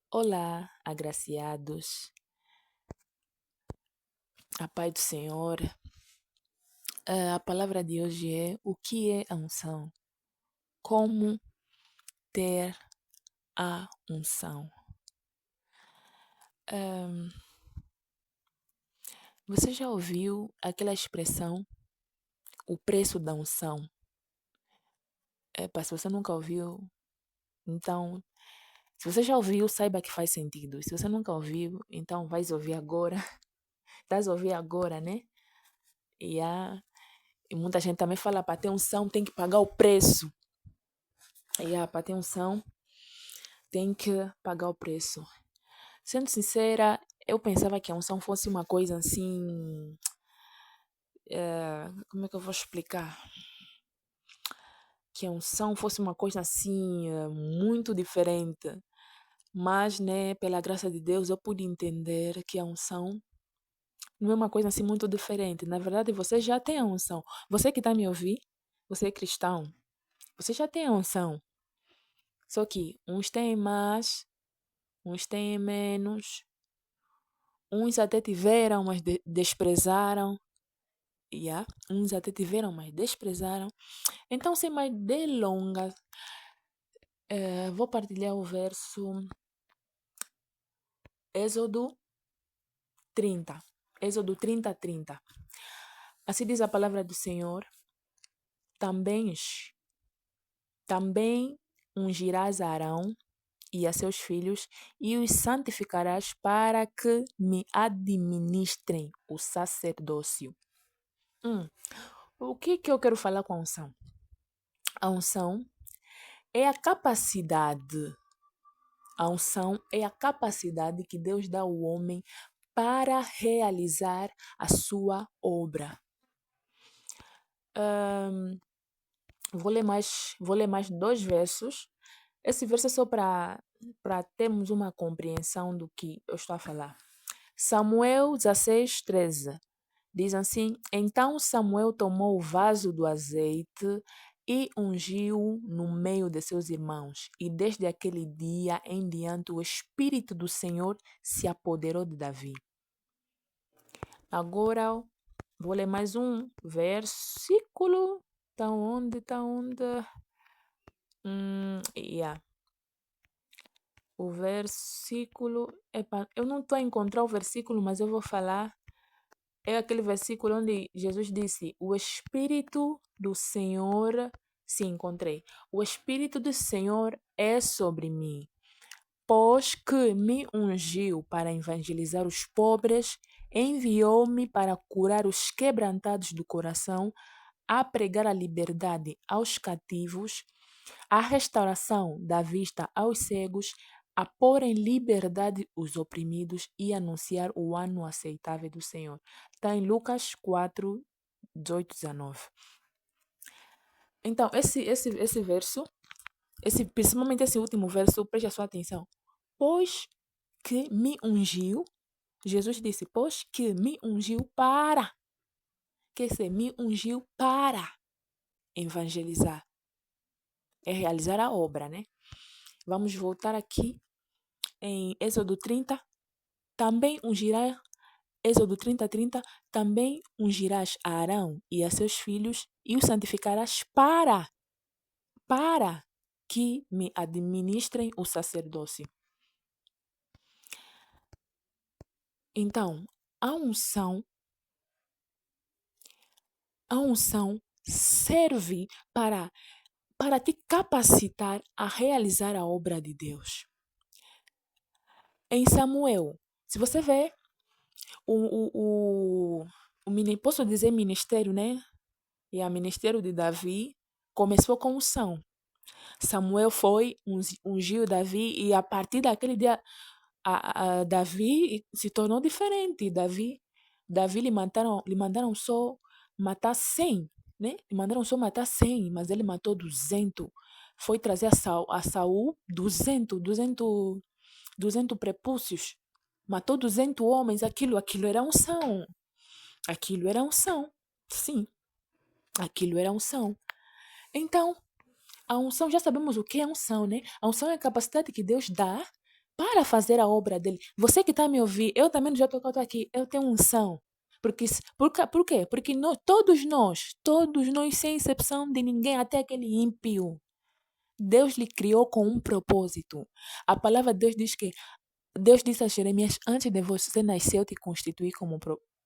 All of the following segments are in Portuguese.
Olá, agraciados, a paz do Senhor. A palavra de hoje é o que é a unção? Como ter a unção? Ahm, Você já ouviu aquela expressão, o preço da unção? Se você nunca ouviu, então, se você já ouviu, saiba que faz sentido. Se você nunca ouviu, então vais ouvir agora. Estás a ouvir agora, né? E, e muita gente também fala, para ter unção tem que pagar o preço. Para ter unção tem que pagar o preço. Sendo sincera, eu pensava que a unção fosse uma coisa assim. Como é que eu vou explicar? Que a unção fosse uma coisa assim, muito diferente. Mas, né, pela graça de Deus, eu pude entender que a unção não é uma coisa assim muito diferente. Na verdade, você já tem a unção. Você que está me ouvindo, você é cristão, você já tem a unção. Só que uns têm mais, uns têm menos, uns até tiveram, mas desprezaram. Uns até tiveram, mas desprezaram. Então, sem mais delongas, vou partilhar o verso Êxodo 30. Êxodo 30:30. Assim diz a palavra do Senhor: também, também ungirás a Arão e a seus filhos e os santificarás para que me administrem o sacerdócio. O que eu quero falar com a unção? A unção é a capacidade. A unção é a capacidade que Deus dá ao homem para realizar a sua obra. Vou ler mais dois versos. Esse verso é só para termos uma compreensão do que eu estou a falar. Samuel 16:13 diz assim: Então Samuel tomou o vaso do azeite e ungiu no meio de seus irmãos. E desde aquele dia em diante o Espírito do Senhor se apoderou de Davi. Agora vou ler mais um versículo. Tá onde? Tá onde? Yeah. O versículo. Epa, eu não estou a encontrar o versículo, mas eu vou falar. É aquele versículo onde Jesus disse: O Espírito do Senhor. Sim, encontrei. O Espírito do Senhor é sobre mim, pois que me ungiu para evangelizar os pobres, enviou-me para curar os quebrantados do coração, a pregar a liberdade aos cativos, a restauração da vista aos cegos, a pôr em liberdade os oprimidos e anunciar o ano aceitável do Senhor. Está em Lucas 4, 18, 19. Então, esse verso, principalmente esse último verso, preste a sua atenção. Pois que me ungiu, Jesus disse, pois que me ungiu para, me ungiu para evangelizar, é realizar a obra, né? Vamos voltar aqui em Êxodo 30, também ungirá, Êxodo 30:30, também ungirás a Arão e a seus filhos e os santificarás para que me administrem o sacerdócio. Então, a unção, a unção serve para te capacitar a realizar a obra de Deus. Em Samuel, se você vê posso dizer ministério, né? E o ministério de Davi começou com unção. Samuel foi, ungiu Davi e a partir daquele dia Davi se tornou diferente. Davi lhe mandaram só matar 100, né? Lhe mandaram só matar 100, mas ele matou 200. Foi trazer a Saul 200 prepúcios. Matou 200 homens. Aquilo era unção. Aquilo era unção. Sim, aquilo era unção. Então, a unção, já sabemos o que é unção, né? A unção é a capacidade que Deus dá para fazer a obra dele. Você que está a me ouvir, eu também já estou aqui, eu tenho unção. Por quê? Porque todos nós, sem exceção de ninguém, até aquele ímpio, Deus lhe criou com um propósito. A palavra de Deus diz que Deus disse a Jeremias: antes de você nascer, eu te constituí como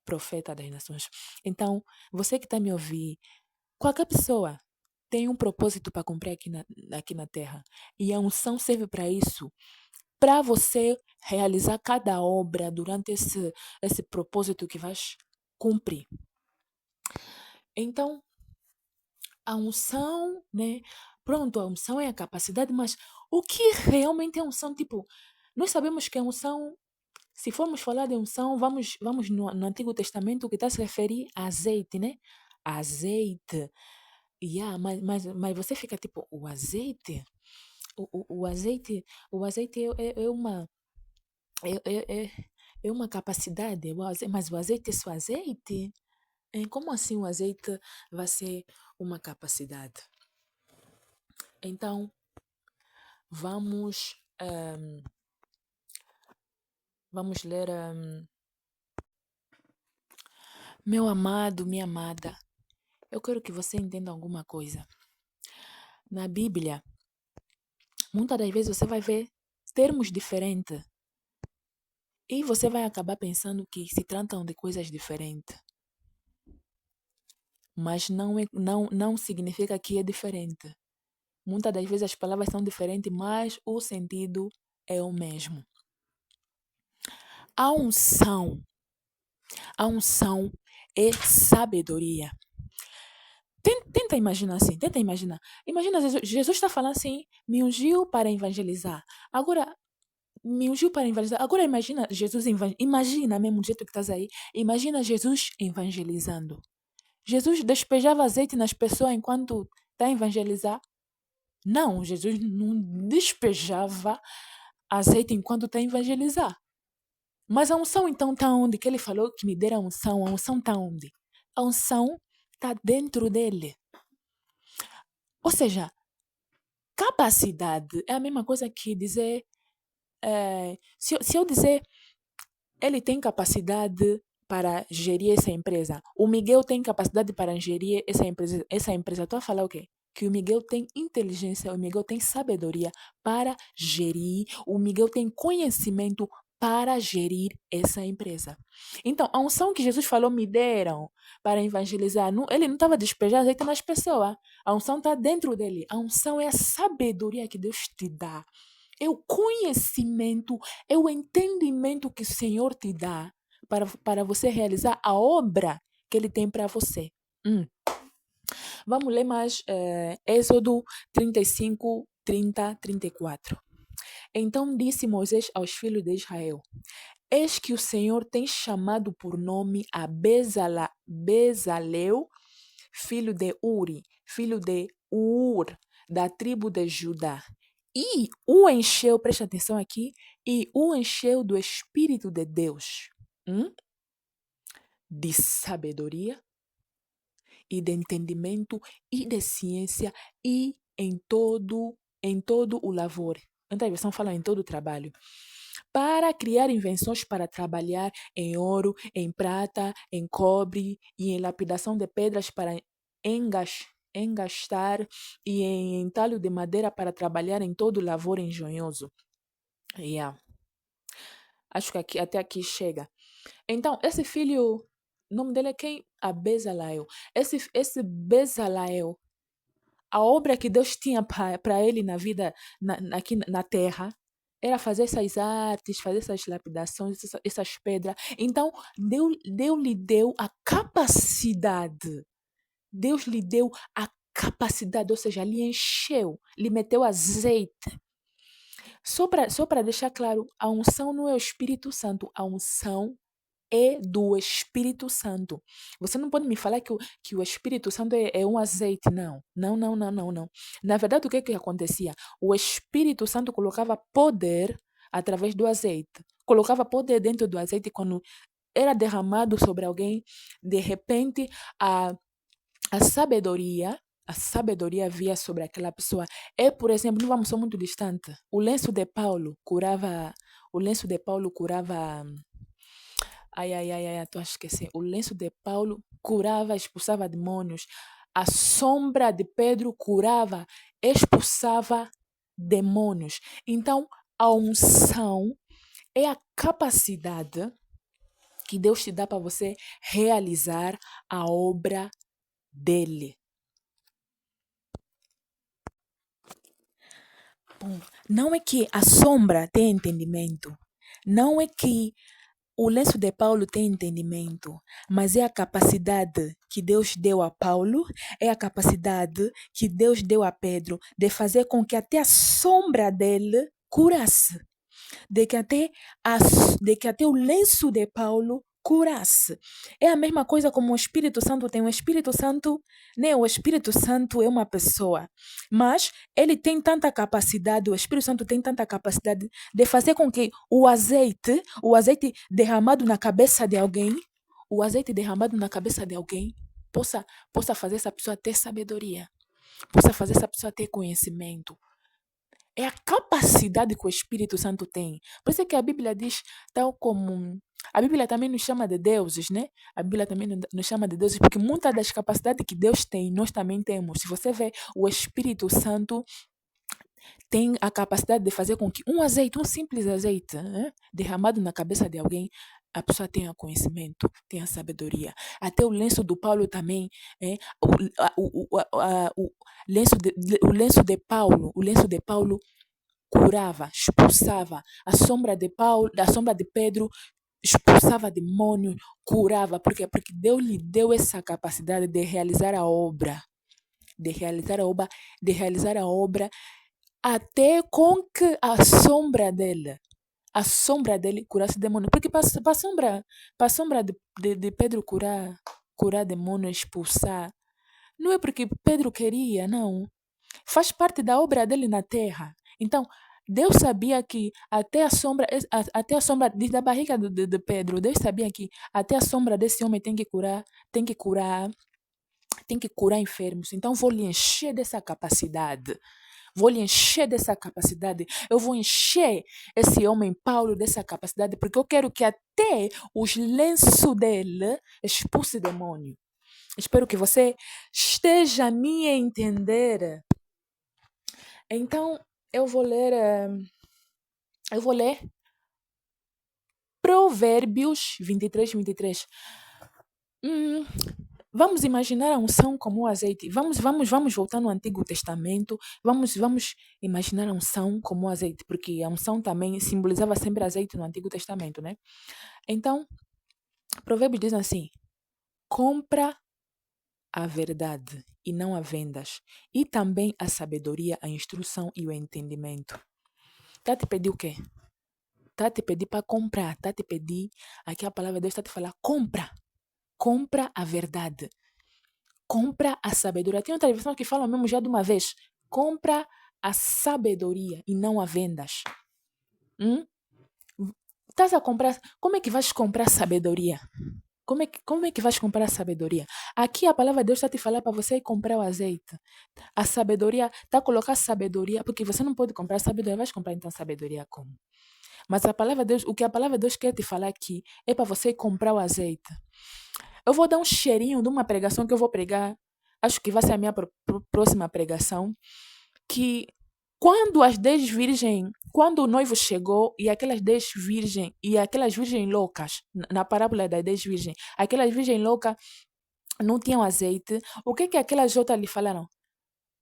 profeta das nações. Então, você que está a me ouvir, qualquer pessoa tem um propósito para cumprir aqui na terra. E a unção serve para isso, para você realizar cada obra durante esse propósito que vais cumprir. Então, a unção, né? Pronto, a unção é a capacidade, mas o que realmente é unção? Tipo, nós sabemos que a unção, se formos falar de unção, vamos no Antigo Testamento, que está a se referir a azeite, né? Azeite. Yeah, mas você fica tipo, o azeite? O azeite é uma, é é uma capacidade, mas o azeite é só azeite? Como assim o azeite vai ser uma capacidade? Então, vamos, vamos ler, meu amado, minha amada, eu quero que você entenda alguma coisa. Na Bíblia, muitas das vezes você vai ver termos diferentes e você vai acabar pensando que se tratam de coisas diferentes. Mas não significa que é diferente. Muitas das vezes as palavras são diferentes, mas o sentido é o mesmo. A unção é sabedoria. Tenta imaginar assim, tenta imaginar. Imagina Jesus está falando assim, me ungiu para evangelizar. Agora, me ungiu para evangelizar. Agora imagina Jesus, imagina mesmo do jeito que estás aí. Imagina Jesus evangelizando. Jesus despejava azeite nas pessoas enquanto está a evangelizar? Não, Jesus não despejava azeite enquanto está a evangelizar. Mas a unção então está onde? Que ele falou que me dera a unção está onde? A unção está dentro dele. Ou seja, capacidade é a mesma coisa que dizer, se eu dizer, ele tem capacidade para gerir essa empresa, o Miguel tem capacidade para gerir essa empresa, tu vai falar o quê? Que o Miguel tem inteligência, o Miguel tem sabedoria para gerir, o Miguel tem conhecimento para gerir essa empresa. Então, a unção que Jesus falou, me deram para evangelizar, ele não estava despejando azeite nas pessoas. A unção está dentro dele. A unção é a sabedoria que Deus te dá. É o conhecimento, é o entendimento que o Senhor te dá para você realizar a obra que Ele tem para você. Vamos ler mais Êxodo 35, 30, 34. Então disse Moisés aos filhos de Israel: eis que o Senhor tem chamado por nome a Bezalel, filho de Uri, filho de Ur, da tribo de Judá. E o encheu, preste atenção aqui, e o encheu do Espírito de Deus, de sabedoria e de entendimento e de ciência e em todo o lavor. Então a versão fala em todo o trabalho. Para criar invenções para trabalhar em ouro, em prata, em cobre e em lapidação de pedras para engastar e em entalho de madeira para trabalhar em todo o lavor engenhoso. Acho que até aqui chega. Então, esse filho, o nome dele é quem? A Bezalel. Esse Bezalel, a obra que Deus tinha para ele na vida, aqui na terra, era fazer essas artes, fazer essas lapidações, essas pedras. Então, Deus lhe deu a capacidade. Deus lhe deu a capacidade, ou seja, lhe encheu, lhe meteu azeite. Só para deixar claro, a unção não é o Espírito Santo, a unção é do Espírito Santo. Você não pode me falar que o Espírito Santo é um azeite, não. Não. Na verdade, o que acontecia? O Espírito Santo colocava poder através do azeite. Colocava poder dentro do azeite quando era derramado sobre alguém, de repente a sabedoria via sobre aquela pessoa. Por exemplo, não vamos ser muito distante. O lenço de Paulo curava O lenço de Paulo curava. Estou a esquecer. O lenço de Paulo curava, expulsava demônios. A sombra de Pedro curava, expulsava demônios. Então, a unção é a capacidade que Deus te dá para você realizar a obra dele. Não é que a sombra tem entendimento. Não é que o lenço de Paulo tem entendimento, mas é a capacidade que Deus deu a Paulo, é a capacidade que Deus deu a Pedro de fazer com que até a sombra dele curasse. De que até o lenço de Paulo curasse. É a mesma coisa como o Espírito Santo tem. O Espírito Santo, né? O Espírito Santo é uma pessoa, mas ele tem tanta capacidade, o Espírito Santo tem tanta capacidade de fazer com que o azeite derramado na cabeça de alguém, o azeite derramado na cabeça de alguém, possa fazer essa pessoa ter sabedoria, possa fazer essa pessoa ter conhecimento. É a capacidade que o Espírito Santo tem. Por isso é que a Bíblia diz, tal como. A Bíblia também nos chama de deuses, né? A Bíblia também nos chama de deuses, porque muitas das capacidades que Deus tem, nós também temos. Se você vê, o Espírito Santo tem a capacidade de fazer com que um simples azeite, derramado na cabeça de alguém, a pessoa tenha conhecimento, tenha sabedoria. Até o lenço do Paulo também, o lenço de Paulo curava, expulsava. A sombra de Pedro expulsava demônio, curava. Por quê? Porque Deus lhe deu essa capacidade de realizar a obra. De realizar a obra até com que a sombra dele curasse demônio. Porque para a sombra de Pedro curar demônio, expulsar, não é porque Pedro queria, não. Faz parte da obra dele na terra. Então, Deus sabia que até a sombra da barriga de Pedro, Deus sabia que até a sombra desse homem tem que curar enfermos. Então, vou lhe encher dessa capacidade. Eu vou encher esse homem Paulo dessa capacidade, porque eu quero que até os lenços dele expulse demônio. Espero que você esteja a me entender. Então, eu vou ler Provérbios 23. Vamos imaginar a unção como o azeite. Vamos voltar no Antigo Testamento. Vamos imaginar a unção como o azeite, porque a unção também simbolizava sempre azeite no Antigo Testamento, né? Então, Provérbios diz assim: compra a verdade e não a vendas, e também a sabedoria, a instrução e o entendimento. Tá te pedir o quê? Tá te pedir para comprar, tá te pedir, aqui a palavra de Deus está te falar, compra a verdade, compra a sabedoria. Tem outra versão que fala mesmo já de uma vez, compra a sabedoria e não a vendas. Estás a comprar, como é que vais comprar sabedoria? Como é que vais comprar sabedoria? Aqui a palavra de Deus está te falando para você ir comprar o azeite. A sabedoria, está a colocar sabedoria, porque você não pode comprar sabedoria, vais comprar então sabedoria como? Mas a palavra de Deus, o que a palavra de Deus quer te falar aqui é para você comprar o azeite. Eu vou dar um cheirinho de uma pregação que eu vou pregar, acho que vai ser a minha próxima pregação, que quando o noivo chegou e aquelas 10 virgens, e aquelas virgens loucas, na parábola das 10 virgens, aquelas virgens loucas não tinham azeite, o que aquelas outras lhe falaram?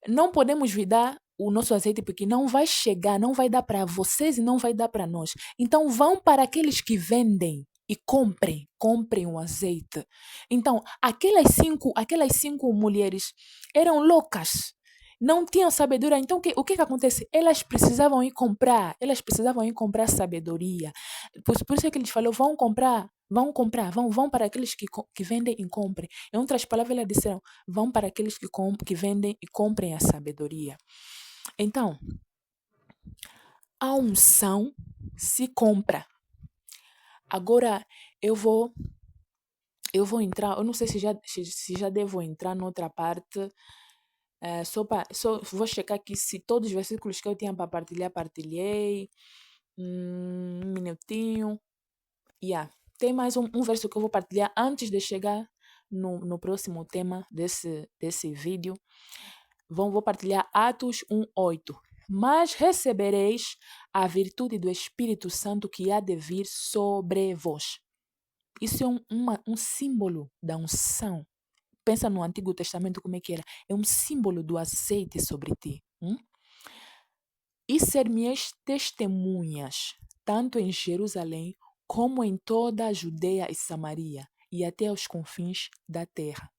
Não podemos vir dar o nosso azeite porque não vai chegar, não vai dar para vocês e não vai dar para nós. Então vão para aqueles que vendem e comprem o azeite. Então, aquelas cinco mulheres eram loucas, não tinham sabedoria. Então, o que acontece? Elas precisavam ir comprar sabedoria. Por isso é que eles falaram, vão para aqueles que vendem e comprem. Em outras palavras, elas disseram, vão para aqueles que vendem e comprem a sabedoria. Então, a unção se compra. Agora, eu vou entrar, eu não sei se já devo entrar noutra parte, só vou checar aqui se todos os versículos que eu tinha para partilhar, partilhei. Um minutinho. Tem mais um verso que eu vou partilhar antes de chegar no próximo tema desse vídeo. Vou partilhar Atos 1:8. Mas recebereis a virtude do Espírito Santo que há de vir sobre vós. Isso é um símbolo da unção. Pensa no Antigo Testamento como é que era. É um símbolo do azeite sobre ti. E ser-me-eis testemunhas, tanto em Jerusalém, como em toda a Judeia e Samaria, e até aos confins da terra.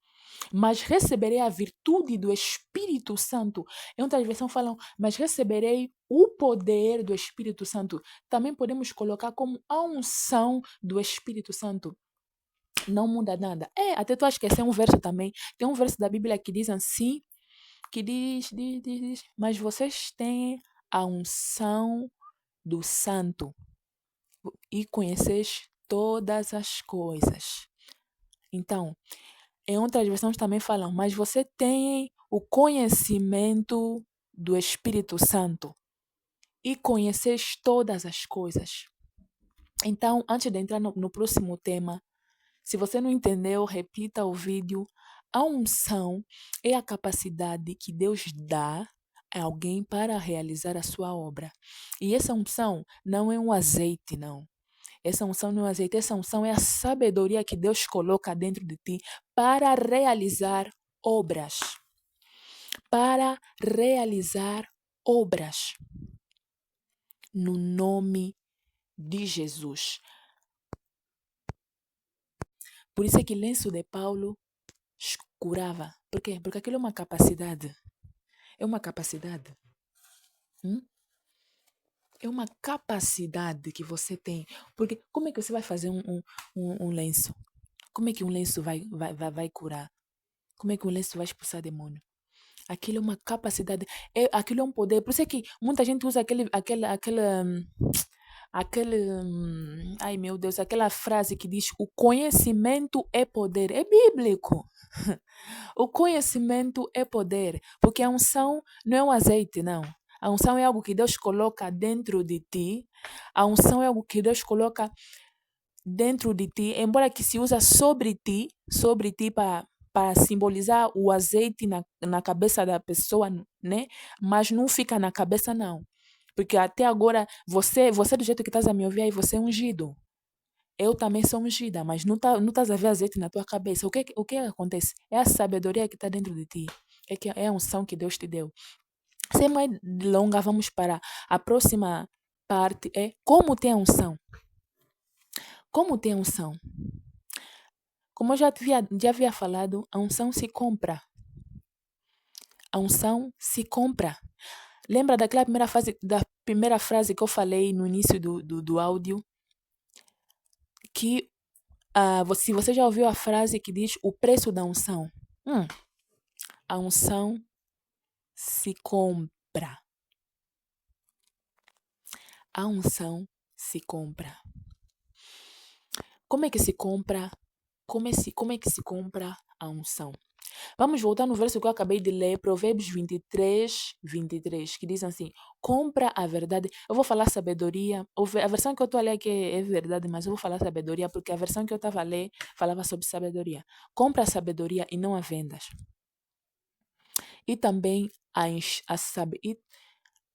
Mas receberei a virtude do Espírito Santo. Em outras versões falam, mas receberei o poder do Espírito Santo. Também podemos colocar como a unção do Espírito Santo. Não muda nada. Até tu esquecer um verso também. Tem um verso da Bíblia que diz assim, que diz, mas vocês têm a unção do Santo e conheceis todas as coisas. Então, em outras versões também falam, mas você tem o conhecimento do Espírito Santo e conheceis todas as coisas. Então, antes de entrar no próximo tema, se você não entendeu, repita o vídeo. A unção é a capacidade que Deus dá a alguém para realizar a sua obra. E essa unção não é um azeite, não. Essa unção não é um azeite, essa unção é a sabedoria que Deus coloca dentro de ti para realizar obras. Para realizar obras. No nome de Jesus. Por isso é que o lenço de Paulo curava. Por quê? Porque aquilo é uma capacidade. É uma capacidade. É uma capacidade que você tem. Porque como é que você vai fazer um lenço? Como é que um lenço vai curar? Como é que um lenço vai expulsar demônio? Aquilo é uma capacidade. Aquilo é um poder. Por isso é que muita gente usa ai meu Deus, aquela frase que diz: o conhecimento é poder. É bíblico. O conhecimento é poder, porque a unção não é um azeite, não. A unção é algo que Deus coloca dentro de ti. A unção é algo que Deus coloca dentro de ti, embora que se usa sobre ti para simbolizar o azeite na cabeça da pessoa, né? Mas não fica na cabeça, não. Porque até agora, você do jeito que estás a me ouvir aí, você é ungido. Eu também sou ungida, mas não estás a ver azeite na tua cabeça. O que acontece? É a sabedoria que está dentro de ti. É a unção que Deus te deu. Sem mais delongas, vamos para a próxima parte. É como ter a unção. Como ter a unção? Como eu já havia falado, a unção se compra. A unção se compra. Lembra da primeira frase que eu falei no início do áudio? Que se você já ouviu a frase que diz o preço da unção. A unção se compra. A unção se compra. Como é que se compra? Como é que se compra a unção? Vamos voltar no verso que eu acabei de ler, Provérbios 23, que diz assim: compra a verdade. Eu vou falar sabedoria. A versão que eu estou a ler aqui é verdade, mas eu vou falar sabedoria porque a versão que eu estava a ler falava sobre sabedoria. Compra a sabedoria e não a vendas. E também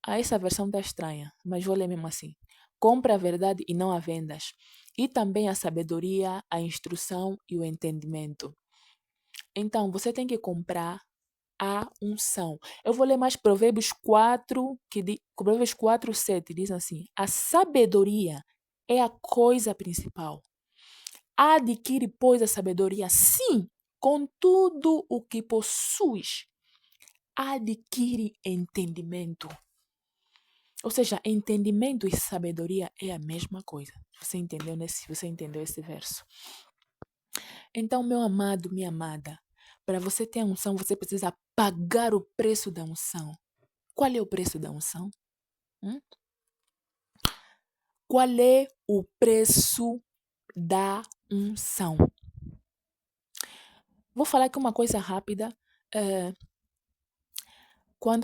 essa versão está estranha, mas vou ler mesmo assim. Compra a verdade e não a vendas. E também a sabedoria, a instrução e o entendimento. Então, você tem que comprar a unção. Eu vou ler mais Provérbios 4, Provérbios 4:7 diz assim: a sabedoria é a coisa principal. Adquire, pois, a sabedoria, sim, com tudo o que possuis. Adquire entendimento. Ou seja, entendimento e sabedoria é a mesma coisa. Você entendeu esse verso? Então, meu amado, minha amada, para você ter a unção, você precisa pagar o preço da unção. Qual é o preço da unção? Qual é o preço da unção? Vou falar aqui uma coisa rápida. Quando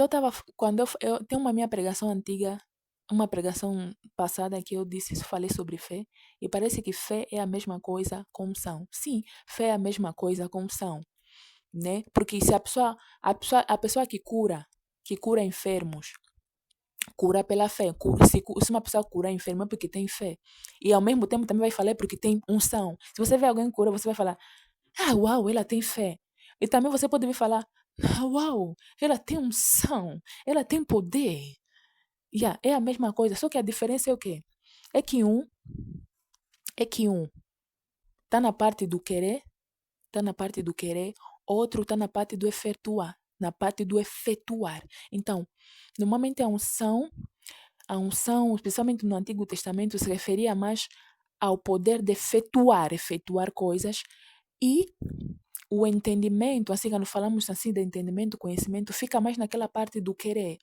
eu tenho uma minha pregação antiga uma pregação passada que eu falei sobre fé, e parece que fé é a mesma coisa com unção. Sim, fé é a mesma coisa com unção, né? Porque se a pessoa que cura enfermos, cura pela fé. Se uma pessoa cura enferma é porque tem fé. E ao mesmo tempo também vai falar porque tem unção. Se você vê alguém cura, você vai falar, ah, uau, ela tem fé. E também você pode vir falar, ah, uau, ela tem unção, ela tem poder. Yeah, é a mesma coisa, só que a diferença é o quê? É que um, é que um tá na parte do querer, tá na parte do querer, outro tá na parte do efetuar, na parte do efetuar. Então, normalmente a unção, especialmente no Antigo Testamento, se referia mais ao poder de efetuar coisas, e o entendimento, assim, quando falamos assim de entendimento, conhecimento, fica mais naquela parte do querer.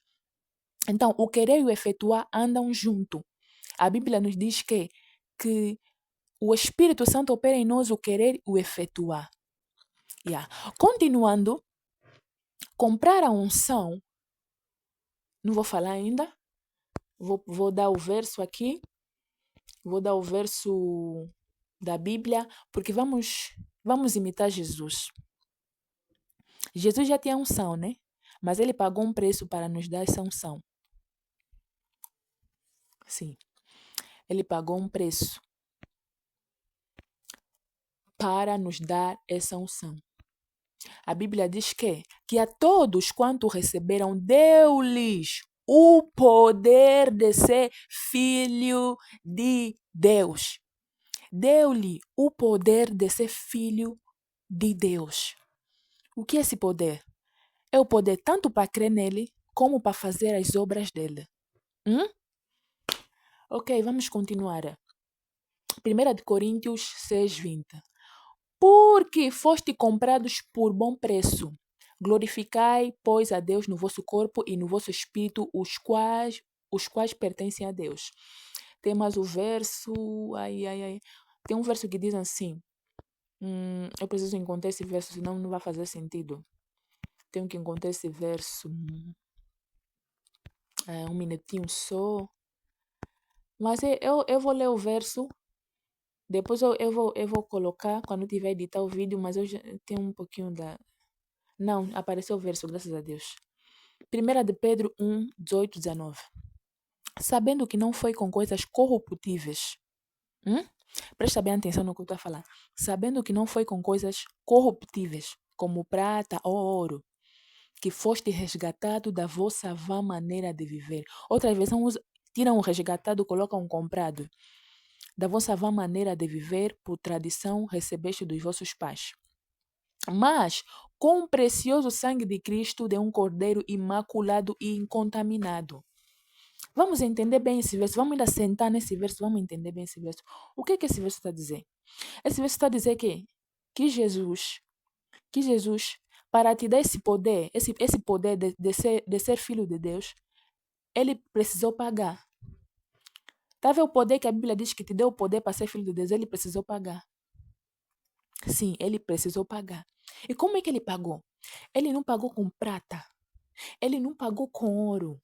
Então, o querer e o efetuar andam junto. A Bíblia nos diz que o Espírito Santo opera em nós o querer e o efetuar. Yeah. Continuando, comprar a unção, não vou falar ainda, vou dar o verso aqui, vou dar o verso da Bíblia, porque vamos imitar Jesus. Jesus já tinha unção, né? Mas ele pagou um preço para nos dar essa unção. Sim, ele pagou um preço para nos dar essa unção. A Bíblia diz que a todos quanto receberam, deu-lhes o poder de ser filho de Deus. Deu-lhe o poder de ser filho de Deus. O que é esse poder? É o poder tanto para crer nele, como para fazer as obras dele. Ok, vamos continuar. 1 Coríntios 6:20. Porque foste comprados por bom preço. Glorificai, pois, a Deus no vosso corpo e no vosso espírito, os quais pertencem a Deus. Tem mais o verso. Tem um verso que diz assim. Eu preciso encontrar esse verso, senão não vai fazer sentido. Tenho que encontrar esse verso. Um minutinho só. Mas eu vou ler o verso. Depois eu vou colocar quando tiver editar o vídeo, mas eu já tenho um pouquinho da. Não, apareceu o verso, graças a Deus. 1 de Pedro 1:18, 19. Sabendo que não foi com coisas corruptíveis. Presta bem atenção no que eu estou a falar. Sabendo que não foi com coisas corruptíveis, como prata ou ouro, que foste resgatado da vossa vã maneira de viver. Outra vez, tiram o resgatado, colocam o comprado. Da vossa vã maneira de viver, por tradição, recebeste dos vossos pais. Mas com o precioso sangue de Cristo, de um cordeiro imaculado e incontaminado. Vamos entender bem esse verso, vamos ainda sentar nesse verso, vamos entender bem esse verso. O que esse verso está a dizer? Esse verso está a dizer que Jesus, para te dar esse poder, esse poder de ser filho de Deus, ele precisou pagar. Tá vendo o poder que a Bíblia diz que te deu o poder para ser filho de Deus? Ele precisou pagar. Sim, ele precisou pagar. E como é que ele pagou? Ele não pagou com prata. Ele não pagou com ouro.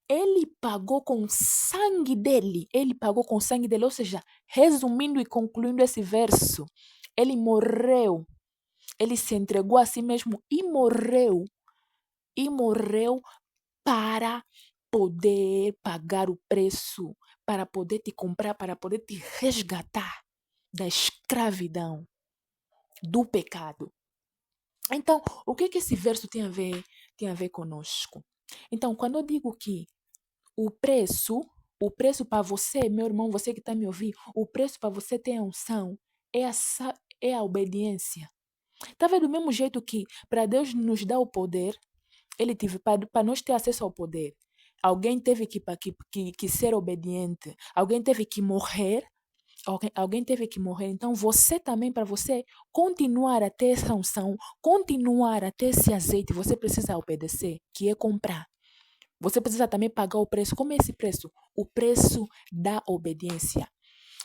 Ele pagou com o sangue dele. Ele pagou com o sangue dele. Ou seja, resumindo e concluindo esse verso, ele morreu. Ele se entregou a si mesmo e morreu. E morreu para poder pagar o preço, para poder te comprar, para poder te resgatar da escravidão, do pecado. Então, o que esse verso tem a ver conosco? Então, quando eu digo que o preço para você, meu irmão, você que está me ouvindo, o preço para você ter a unção é a obediência. Tá vendo? Do mesmo jeito que para Deus nos dar o poder, ele teve para nós ter acesso ao poder. Alguém teve que ser obediente. Alguém teve que morrer. Alguém teve que morrer. Então, você também, para você continuar a ter essa unção, continuar a ter esse azeite, você precisa obedecer, que é comprar. Você precisa também pagar o preço. Como é esse preço? O preço da obediência.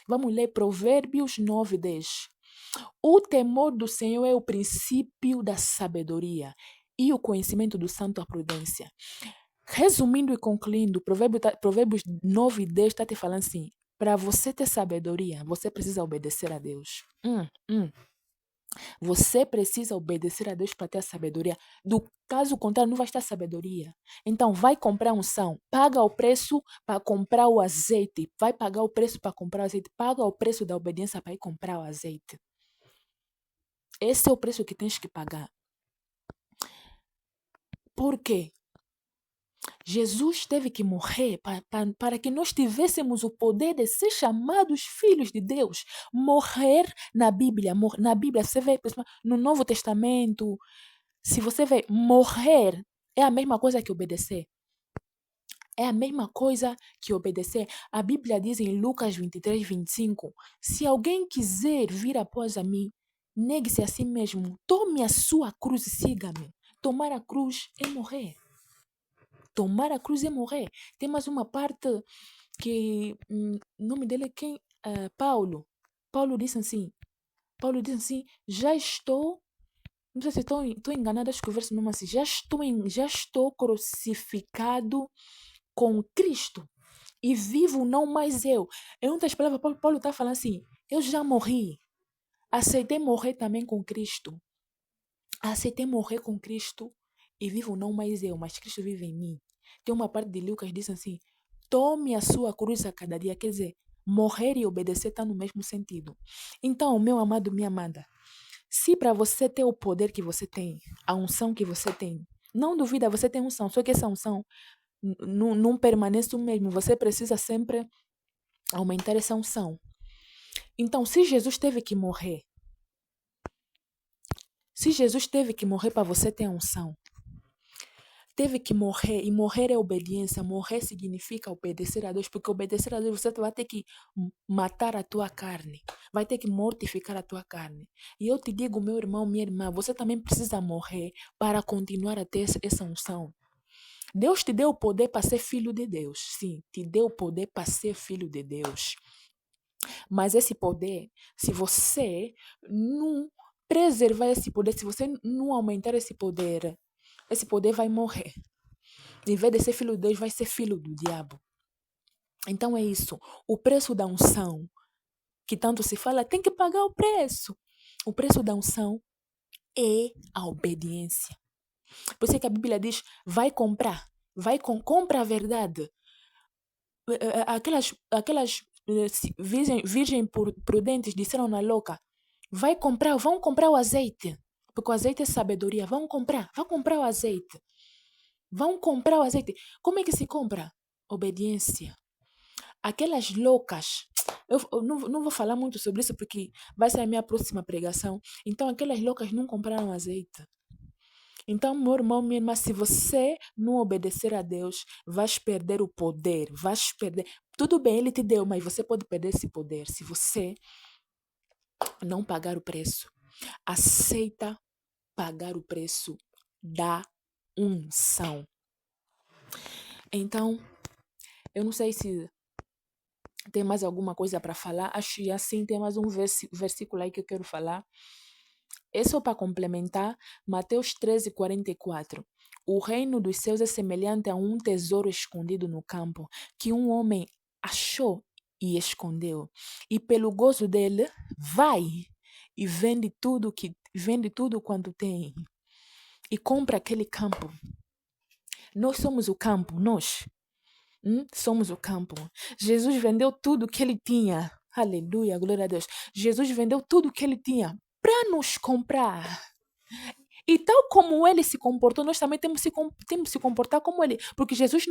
Vamos ler Provérbios 9:10. O temor do Senhor é o princípio da sabedoria e o conhecimento do santo a prudência. Resumindo e concluindo, Provérbios 9 e 10 está te falando assim, para você ter sabedoria, você precisa obedecer a Deus. Você precisa obedecer a Deus para ter a sabedoria. Do caso contrário, não vai ter sabedoria. Então, vai comprar unção. Paga o preço para comprar o azeite. Vai pagar o preço para comprar o azeite. Paga o preço da obediência para ir comprar o azeite. Esse é o preço que tens que pagar. Por quê? Jesus teve que morrer para que nós tivéssemos o poder de ser chamados filhos de Deus. Morrer na Bíblia. Na Bíblia, você vê no Novo Testamento, se você vê, morrer é a mesma coisa que obedecer. É a mesma coisa que obedecer. A Bíblia diz em Lucas 23, 25, se alguém quiser vir após a mim, negue-se a si mesmo, tome a sua cruz e siga-me. Tomar a cruz é morrer. Tomar a cruz é morrer. Tem mais uma parte que, o nome dele é quem? Paulo. Paulo disse assim, já estou, não sei se estou enganada, acho que o verso mesmo assim, já estou crucificado com Cristo e vivo não mais eu. Em outras palavras, Paulo está falando assim, eu já morri, aceitei morrer também com Cristo. Aceitei morrer com Cristo e vivo não mais eu, mas Cristo vive em mim. Tem uma parte de Lucas que diz assim, tome a sua cruz a cada dia, quer dizer, morrer e obedecer está no mesmo sentido. Então, meu amado, minha amada, se para você ter o poder que você tem, a unção que você tem, não duvida, você tem unção, só que essa unção não permanece o mesmo, você precisa sempre aumentar essa unção. Então, se Jesus teve que morrer para você ter a unção, teve que morrer, e morrer é obediência, morrer significa obedecer a Deus, porque obedecer a Deus você vai ter que matar a tua carne, vai ter que mortificar a tua carne. E eu te digo, meu irmão, minha irmã, você também precisa morrer para continuar a ter essa unção. Deus te deu o poder para ser filho de Deus, sim, te deu o poder para ser filho de Deus. Mas esse poder, se você não preservar esse poder, se você não aumentar esse poder vai morrer. Em vez de ser filho de Deus, vai ser filho do diabo. Então é isso. O preço da unção, que tanto se fala, tem que pagar o preço. O preço da unção é a obediência. Por isso é que a Bíblia diz, vai comprar. Compra a verdade. Aquelas virgem prudentes disseram na louca, vão comprar o azeite. Porque o azeite é sabedoria. Vão comprar o azeite. Vão comprar o azeite. Como é que se compra? Obediência. Aquelas loucas, eu não vou falar muito sobre isso porque vai ser a minha próxima pregação. Então, aquelas loucas não compraram azeite. Então, meu irmão, minha irmã, se você não obedecer a Deus, vais perder o poder, vais perder. Tudo bem, Ele te deu, mas você pode perder esse poder se você não pagar o preço. Aceita pagar o preço da unção. Então, eu não sei se tem mais alguma coisa para falar. Acho que assim tem mais um versículo aí que eu quero falar. É só para complementar, Mateus 13:44. O reino dos céus é semelhante a um tesouro escondido no campo, que um homem achou e escondeu. E pelo gozo dele, vai e vende tudo quanto tem e compra aquele campo. Nós somos o campo, nós. Somos o campo. Jesus vendeu tudo que ele tinha. Aleluia, glória a Deus. Jesus vendeu tudo que ele tinha para nos comprar. E tal como ele se comportou, nós também temos que se comportar como ele. Porque Jesus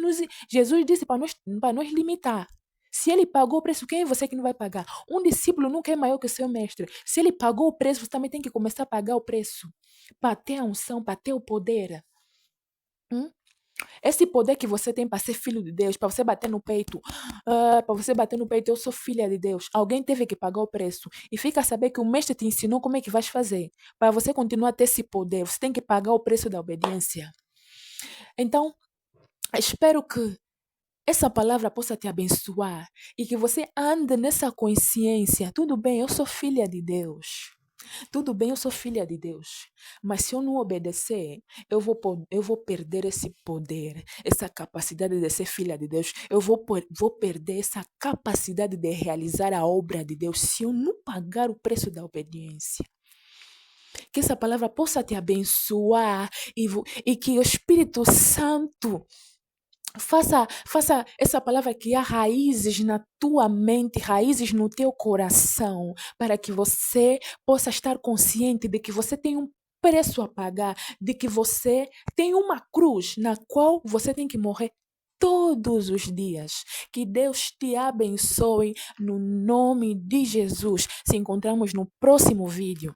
disse para nós limitar. Se ele pagou o preço, quem é você que não vai pagar? Um discípulo nunca é maior que o seu mestre. Se ele pagou o preço, você também tem que começar a pagar o preço. Para ter a unção, para ter o poder. Esse poder que você tem para ser filho de Deus, para você bater no peito, eu sou filha de Deus. Alguém teve que pagar o preço. E fica a saber que o mestre te ensinou como é que vais fazer. Para você continuar a ter esse poder, você tem que pagar o preço da obediência. Então, espero que essa palavra possa te abençoar e que você ande nessa consciência. Tudo bem, eu sou filha de Deus. Tudo bem, eu sou filha de Deus, mas se eu não obedecer, eu vou perder esse poder, essa capacidade de ser filha de Deus. Vou perder essa capacidade de realizar a obra de Deus se eu não pagar o preço da obediência. Que essa palavra possa te abençoar e que o Espírito Santo faça essa palavra criar raízes na tua mente, raízes no teu coração, para que você possa estar consciente de que você tem um preço a pagar, de que você tem uma cruz na qual você tem que morrer todos os dias. Que Deus te abençoe no nome de Jesus. Se encontramos no próximo vídeo.